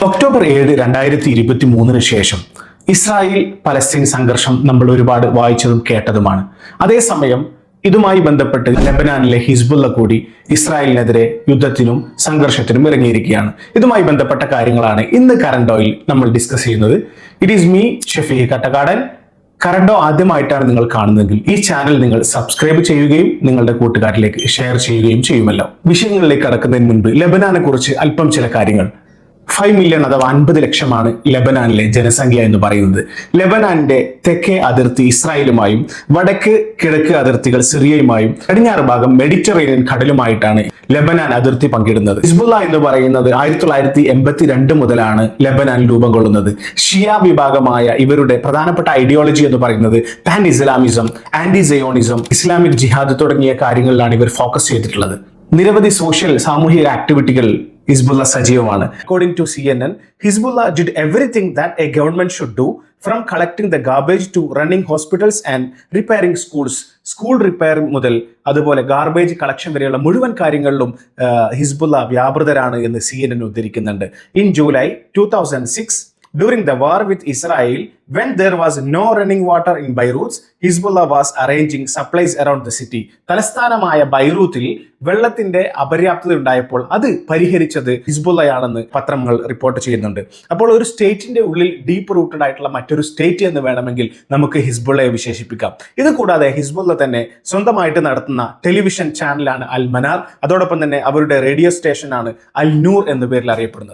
October 7, 2023 ശേഷം Israel Palestine സംഘർഷം നമ്മൾ ഒരുപാട് വായിച്ചതും കേട്ടതുമാണ്. അതേസമയം ഇതുമായി ബന്ധപ്പെട്ട് ലെബനാനിലെ ഹിസ്ബുള്ള കൂടി ഇസ്രായേലിനെതിരെ യുദ്ധത്തിനും സംഘർഷത്തിനും ഇറങ്ങിയിരിക്കുകയാണ്. ഇതുമായി ബന്ധപ്പെട്ട കാര്യങ്ങളാണ് ഇന്ന് കറണ്ട് ഓയിൽ നമ്മൾ ഡിസ്കസ് ചെയ്യുന്നത്. It is me Shafeeq Kattakkadan. കറണ്ടോ ആദ്യമായിട്ടാണ് നിങ്ങൾ കാണുന്നതെങ്കിൽ ഈ ചാനൽ നിങ്ങൾ സബ്സ്ക്രൈബ് ചെയ്യുകയും നിങ്ങളുടെ കൂട്ടുകാരിലേക്ക് ഷെയർ ചെയ്യുകയും ചെയ്യുമല്ലോ. വിഷയങ്ങളിലേക്ക് കടക്കുന്നതിന് മുൻപ് ലെബനാനെ കുറിച്ച് അല്പം ചില കാര്യങ്ങൾ. 5 മില്യൺ അഥവാ 50 ലക്ഷമാണ് ലെബനാനിലെ ജനസംഖ്യ എന്ന് പറയുന്നത്. ലെബനാന്റെ തെക്കേ അതിർത്തി ഇസ്രായേലുമായും വടക്ക് കിഴക്ക് അതിർത്തികൾ സിറിയയുമായും പടിഞ്ഞാറ് ഭാഗം മെഡിറ്ററേനിയൻ കടലുമായിട്ടാണ് ലെബനാൻ അതിർത്തി പങ്കിടുന്നത്. ഹിസ്ബുള്ള എന്ന് പറയുന്നത് 1982 മുതലാണ് ലെബനാൻ രൂപം കൊള്ളുന്നത്. ഷിയ വിഭാഗമായ ഇവരുടെ പ്രധാനപ്പെട്ട ഐഡിയോളജി എന്ന് പറയുന്നത് pan Islamism, anti Zionism, Islamic jihad തുടങ്ങിയ കാര്യങ്ങളിലാണ് ഇവർ ഫോക്കസ് ചെയ്തിട്ടുള്ളത്. നിരവധി സാമൂഹിക ആക്ടിവിറ്റികൾ ഹിസ്ബുള്ള സജീവമാണ്. According to CNN, Hezbollah did everything that a government should do, from collecting the garbage to running hospitals and repairing schools. School repair മുതൽ അതുപോലെ ഗാർബേജ് കളക്ഷൻ വരെയുള്ള മുഴുവൻ കാര്യങ്ങളിലും ഹിസ്ബുള്ള വ്യാപൃതരാണ് എന്ന് CNN ഉദ്ധരിക്കുന്നുണ്ട്. In July 2006, during the war with Israel, when there was no running water in Beirut, Hezbollah was arranging supplies around the city. തലസ്ഥാനമായ ബൈറൂത്തിൽ വെള്ളത്തിന്റെ അപര്യാപ്തത ഉണ്ടായപ്പോൾ അത് പരിഹരിച്ചത് ഹിസ്ബുള്ളയാണെന്ന് പത്രങ്ങൾ റിപ്പോർട്ട് ചെയ്യുന്നുണ്ട്. അപ്പോൾ ഒരു സ്റ്റേറ്റിന്റെ ഉള്ളിൽ ഡീപ്പ് റൂട്ടഡ് ആയിട്ടുള്ള മറ്റൊരു സ്റ്റേറ്റ് എന്ന് വേണമെങ്കിൽ നമുക്ക് ഹിസ്ബുള്ളയെ വിശേഷിപ്പിക്കാം. ഇത് കൂടാതെ ഹിസ്ബുള്ള തന്നെ സ്വന്തമായിട്ട് നടത്തുന്ന ടെലിവിഷൻ ചാനലാണ് അൽ മനാർ. അതോടൊപ്പം തന്നെ അവരുടെ റേഡിയോ സ്റ്റേഷനാണ് അൽ നൂർ എന്ന പേരിൽ അറിയപ്പെടുന്നത്.